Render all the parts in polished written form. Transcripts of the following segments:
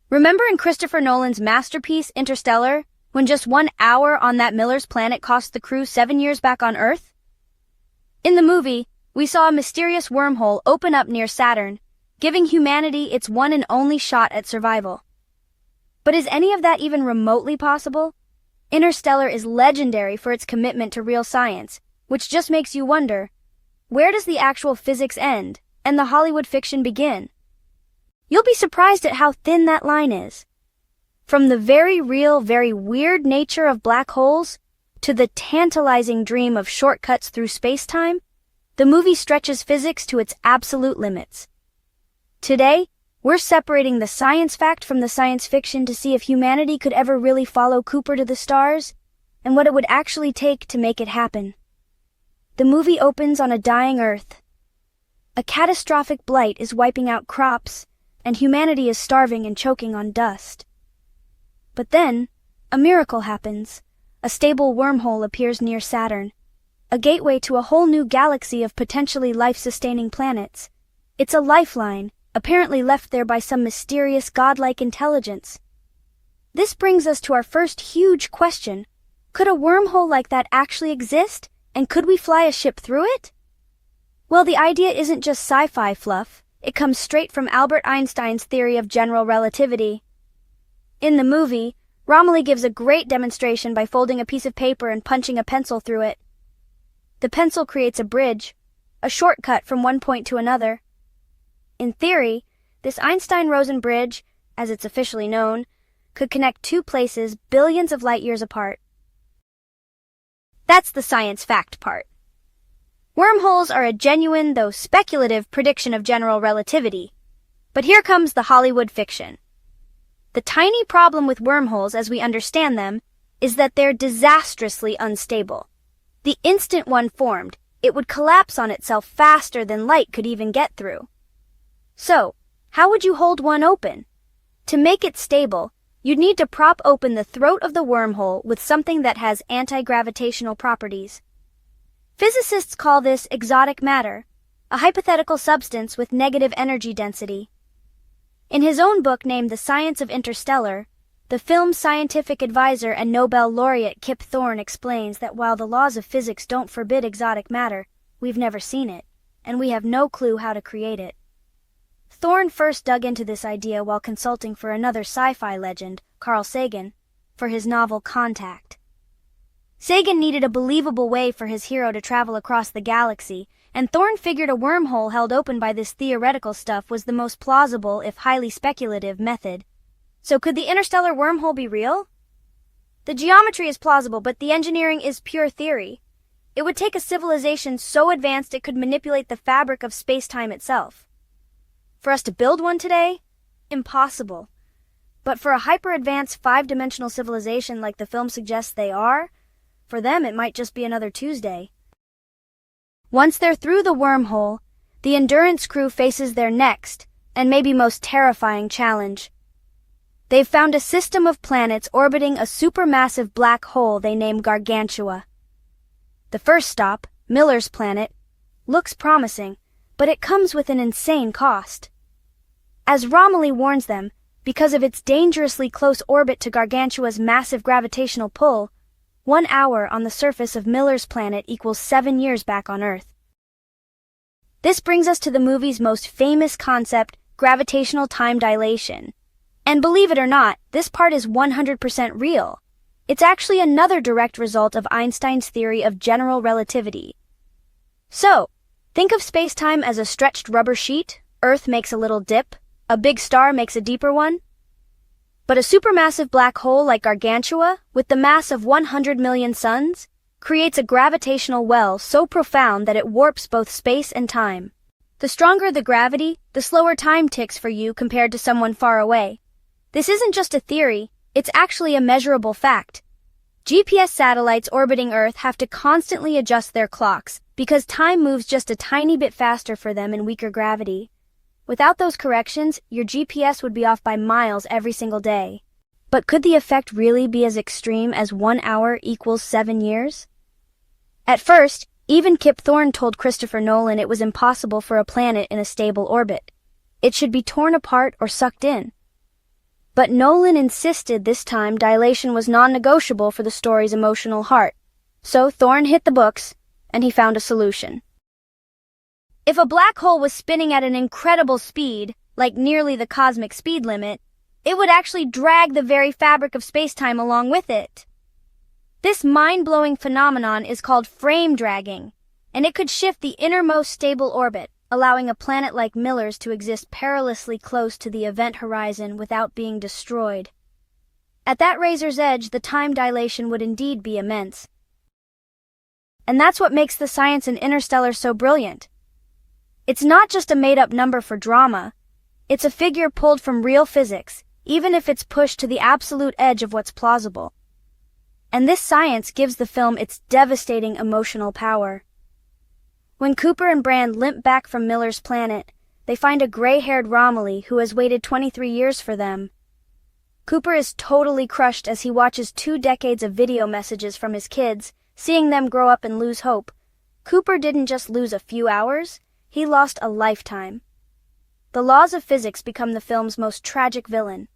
Remember in Christopher Nolan's masterpiece, Interstellar, when just 1 hour on that Miller's planet cost the crew 7 years back on Earth? In the movie, we saw a mysterious wormhole open up near Saturn, giving humanity its one and only shot at survival. But is any of that even remotely possible? Interstellar is legendary for its commitment to real science, which just makes you wonder, where does the actual physics end and the Hollywood fiction begin? You'll be surprised at how thin that line is. From the very real, very weird nature of black holes to the tantalizing dream of shortcuts through space-time, the movie stretches physics to its absolute limits. Today, we're separating the science fact from the science fiction to see if humanity could ever really follow Cooper to the stars and what it would actually take to make it happen. The movie opens on a dying Earth. A catastrophic blight is wiping out crops, and humanity is starving and choking on dust. But then, a miracle happens. A stable wormhole appears near Saturn, a gateway to a whole new galaxy of potentially life-sustaining planets. It's a lifeline, apparently left there by some mysterious godlike intelligence. This brings us to our first huge question. Could a wormhole like that actually exist, and could we fly a ship through it? Well, the idea isn't just sci-fi fluff. It comes straight from Albert Einstein's theory of general relativity. In the movie, Romilly gives a great demonstration by folding a piece of paper and punching a pencil through it. The pencil creates a bridge, a shortcut from one point to another. In theory, this Einstein-Rosen bridge, as it's officially known, could connect two places billions of light years apart. That's the science fact part. Wormholes are a genuine, though speculative, prediction of general relativity. But here comes the Hollywood fiction. The tiny problem with wormholes as we understand them is that they're disastrously unstable. The instant one formed, it would collapse on itself faster than light could even get through. So, how would you hold one open? To make it stable, you'd need to prop open the throat of the wormhole with something that has anti-gravitational properties. Physicists call this exotic matter, a hypothetical substance with negative energy density. In his own book named The Science of Interstellar, the film's scientific advisor and Nobel Laureate Kip Thorne explains that while the laws of physics don't forbid exotic matter, we've never seen it, and we have no clue how to create it. Thorne first dug into this idea while consulting for another sci-fi legend, Carl Sagan, for his novel Contact. Sagan needed a believable way for his hero to travel across the galaxy, and Thorne figured a wormhole held open by this theoretical stuff was the most plausible, if highly speculative, method. So could the interstellar wormhole be real? The geometry is plausible, but the engineering is pure theory. It would take a civilization so advanced it could manipulate the fabric of space-time itself. For us to build one today? Impossible. But for a hyper-advanced five-dimensional civilization like the film suggests they are, for them it might just be another Tuesday. Once they're through the wormhole, the Endurance crew faces their next, and maybe most terrifying challenge. They've found a system of planets orbiting a supermassive black hole they name Gargantua. The first stop, Miller's planet, looks promising, but it comes with an insane cost. As Romilly warns them, because of its dangerously close orbit to Gargantua's massive gravitational pull, 1 hour on the surface of Miller's planet equals 7 years back on Earth. This brings us to the movie's most famous concept, gravitational time dilation. And believe it or not, this part is 100% real. It's actually another direct result of Einstein's theory of general relativity. So, think of space-time as a stretched rubber sheet. Earth makes a little dip, a big star makes a deeper one. But a supermassive black hole like Gargantua, with the mass of 100 million suns, creates a gravitational well so profound that it warps both space and time. The stronger the gravity, the slower time ticks for you compared to someone far away. This isn't just a theory, it's actually a measurable fact. GPS satellites orbiting Earth have to constantly adjust their clocks because time moves just a tiny bit faster for them in weaker gravity. Without those corrections, your GPS would be off by miles every single day. But could the effect really be as extreme as 1 hour equals 7 years? At first, even Kip Thorne told Christopher Nolan it was impossible for a planet in a stable orbit. It should be torn apart or sucked in. But Nolan insisted this time dilation was non-negotiable for the story's emotional heart. So Thorne hit the books, and he found a solution. If a black hole was spinning at an incredible speed, like nearly the cosmic speed limit, it would actually drag the very fabric of space-time along with it. This mind-blowing phenomenon is called frame dragging, and it could shift the innermost stable orbit, allowing a planet like Miller's to exist perilously close to the event horizon without being destroyed. At that razor's edge, the time dilation would indeed be immense. And that's what makes the science in Interstellar so brilliant. It's not just a made-up number for drama. It's a figure pulled from real physics, even if it's pushed to the absolute edge of what's plausible. And this science gives the film its devastating emotional power. When Cooper and Brand limp back from Miller's planet, they find a gray-haired Romilly who has waited 23 years for them. Cooper is totally crushed as he watches 2 decades of video messages from his kids, seeing them grow up and lose hope. Cooper didn't just lose a few hours, he lost a lifetime. The laws of physics become the film's most tragic villain.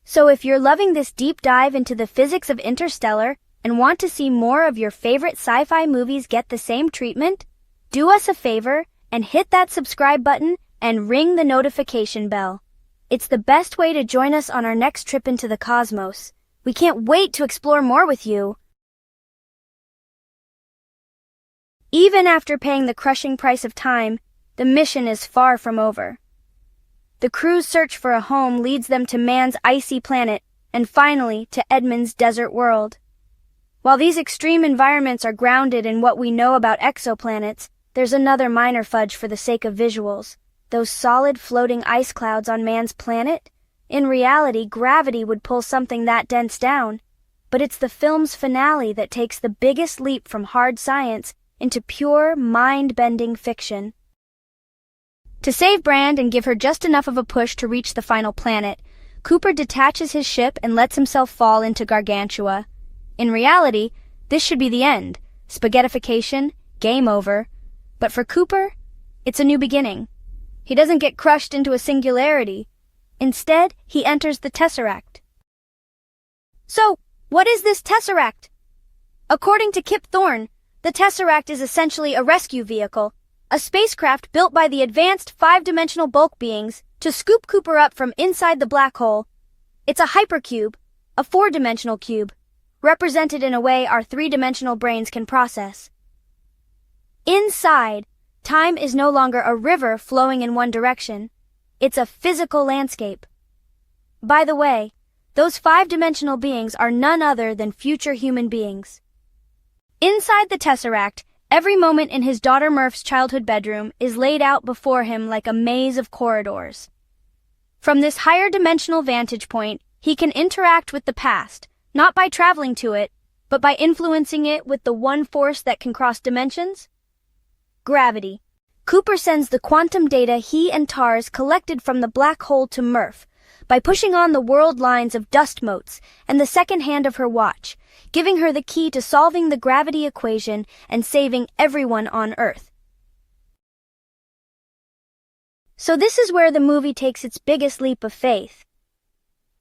So if you're loving this deep dive into the physics of Interstellar and want to see more of your favorite sci-fi movies get the same treatment, do us a favor and hit that subscribe button and ring the notification bell. It's the best way to join us on our next trip into the cosmos. We can't wait to explore more with you. Even after paying the crushing price of time, the mission is far from over. The crew's search for a home leads them to man's icy planet and finally to Edmund's desert world. While these extreme environments are grounded in what we know about exoplanets, there's another minor fudge for the sake of visuals. Those solid floating ice clouds on man's planet? In reality, gravity would pull something that dense down. But it's the film's finale that takes the biggest leap from hard science into pure, mind-bending fiction. To save Brand and give her just enough of a push to reach the final planet, Cooper detaches his ship and lets himself fall into Gargantua. In reality, this should be the end. Spaghettification, game over. But for Cooper, it's a new beginning. He doesn't get crushed into a singularity. Instead, he enters the Tesseract. So, what is this Tesseract? According to Kip Thorne, the Tesseract is essentially a rescue vehicle, a spacecraft built by the advanced 5-dimensional bulk beings to scoop Cooper up from inside the black hole. It's a hypercube, a 4-dimensional cube, represented in a way our 3-dimensional brains can process. Inside, time is no longer a river flowing in one direction. It's a physical landscape. By the way, those 5-dimensional beings are none other than future human beings. Inside the Tesseract, every moment in his daughter Murph's childhood bedroom is laid out before him like a maze of corridors. From this higher dimensional vantage point, he can interact with the past, not by traveling to it, but by influencing it with the one force that can cross dimensions: gravity. Cooper sends the quantum data he and TARS collected from the black hole to Murph by pushing on the world lines of dust motes and the second hand of her watch, giving her the key to solving the gravity equation and saving everyone on Earth. So this is where the movie takes its biggest leap of faith.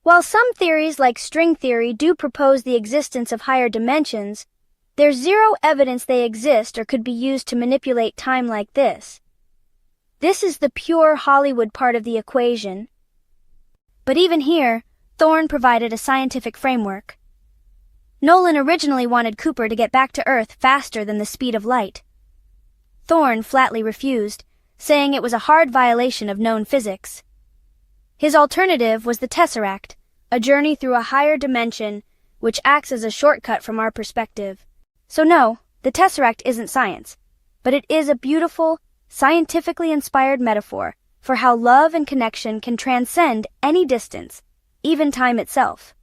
While some theories like string theory do propose the existence of higher dimensions, there's zero evidence they exist or could be used to manipulate time like this. This is the pure Hollywood part of the equation. But even here, Thorne provided a scientific framework. Nolan originally wanted Cooper to get back to Earth faster than the speed of light. Thorne flatly refused, saying it was a hard violation of known physics. His alternative was the Tesseract, a journey through a higher dimension which acts as a shortcut from our perspective. So no, the Tesseract isn't science, but it is a beautiful, scientifically inspired metaphor for how love and connection can transcend any distance, even time itself.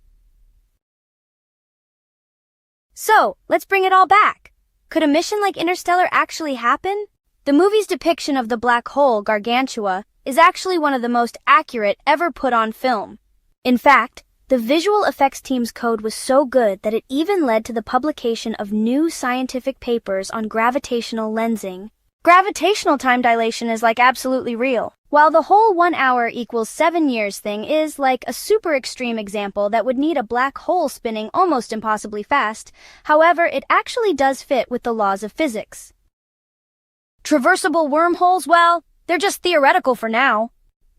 So, let's bring it all back. Could a mission like Interstellar actually happen? The movie's depiction of the black hole, Gargantua, is actually one of the most accurate ever put on film. In fact, the visual effects team's code was so good that it even led to the publication of new scientific papers on gravitational lensing. Gravitational time dilation is like absolutely real. While the whole 1 hour equals 7 years thing is like a super extreme example that would need a black hole spinning almost impossibly fast, however, it actually does fit with the laws of physics. Traversable wormholes, well, they're just theoretical for now.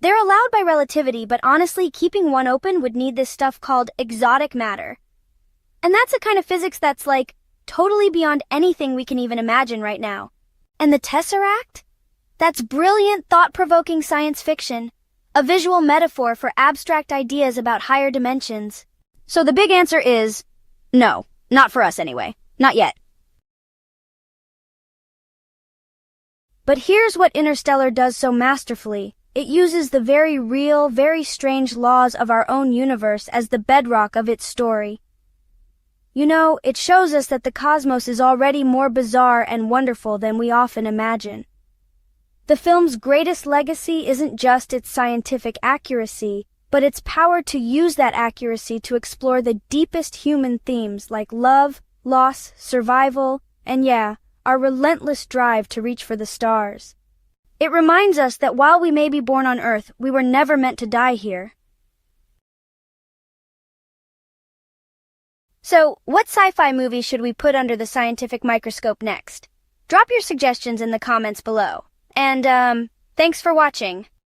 They're allowed by relativity, but honestly, keeping one open would need this stuff called exotic matter. And that's a kind of physics that's like totally beyond anything we can even imagine right now. And the Tesseract? That's brilliant, thought-provoking science fiction, a visual metaphor for abstract ideas about higher dimensions. So the big answer is no, not for us anyway. Not yet. But here's what Interstellar does so masterfully. It uses the very real, very strange laws of our own universe as the bedrock of its story. You know, it shows us that the cosmos is already more bizarre and wonderful than we often imagine. The film's greatest legacy isn't just its scientific accuracy, but its power to use that accuracy to explore the deepest human themes like love, loss, survival, and our relentless drive to reach for the stars. It reminds us that while we may be born on Earth, we were never meant to die here. So, what sci-fi movie should we put under the scientific microscope next? Drop your suggestions in the comments below. And, thanks for watching.